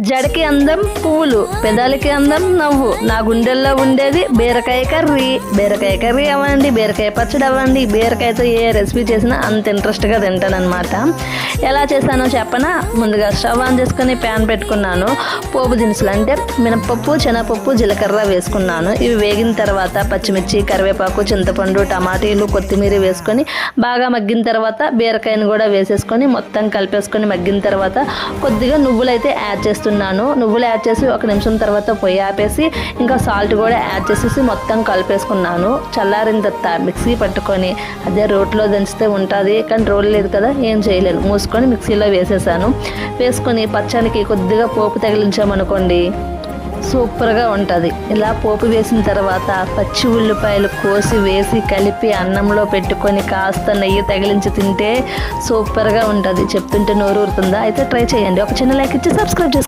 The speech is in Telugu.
జడకి అందం పువ్వులు, పెదాలకి అందం నవ్వు, నా గుండెల్లో ఉండేది బీరకాయ కర్రీ. బీరకాయ కర్రీ అవ్వండి, బీరకాయ పచ్చడి అవ్వండి, బీరకాయతో ఏ రెసిపీ చేసినా అంత ఇంట్రెస్ట్గా తింటానమాట. ఎలా చేశానో చెప్పనా? ముందుగా స్టవ్ ఆన్ చేసుకొని ప్యాన్ పెట్టుకున్నాను. పోపు దినుసులు అంటే మినపప్పు, శనగపప్పు, జీలకర్ర వేసుకున్నాను. ఇవి వేగిన తర్వాత పచ్చిమిర్చి, కరివేపాకు, చింతపండు, టమాటీలు, కొత్తిమీర వేసుకొని బాగా మగ్గిన తర్వాత బీరకాయను కూడా వేసేసుకొని మొత్తం కలిపేసుకొని మగ్గిన తర్వాత కొద్దిగా నువ్వులు అయితే యాడ్ చేస్తున్నాను. నువ్వులు యాడ్ చేసి 1 నిమిషం తర్వాత పొయ్యి ఆపేసి ఇంకా సాల్ట్ కూడా యాడ్ చేసేసి మొత్తం కలిపేసుకున్నాను. చల్లారిన తర్వాత మిక్సీ పట్టుకొని అదే రోట్లో దంచితే ఉంటుంది, కానీ రోల్ లేదు కదా ఏం చేయలేను, మూసుకొని మిక్సీలో వేసేసాను. వేసుకొని పచ్చనికి కొద్దిగా పోపు తగిలించామనుకోండి సూపర్గా ఉంటుంది. ఇలా పోపు వేసిన తర్వాత పచ్చి ఉల్లిపాయలు కోసి వేసి కలిపి అన్నంలో పెట్టుకొని కాస్త నెయ్యి తగిలించి తింటే సూపర్గా ఉంటుంది. చెప్తుంటే నోరు ఊరుతుందా? అయితే ట్రై చేయండి. ఒక చిన్న లైక్ ఇచ్చి సబ్స్క్రైబ్ చేసుకోండి.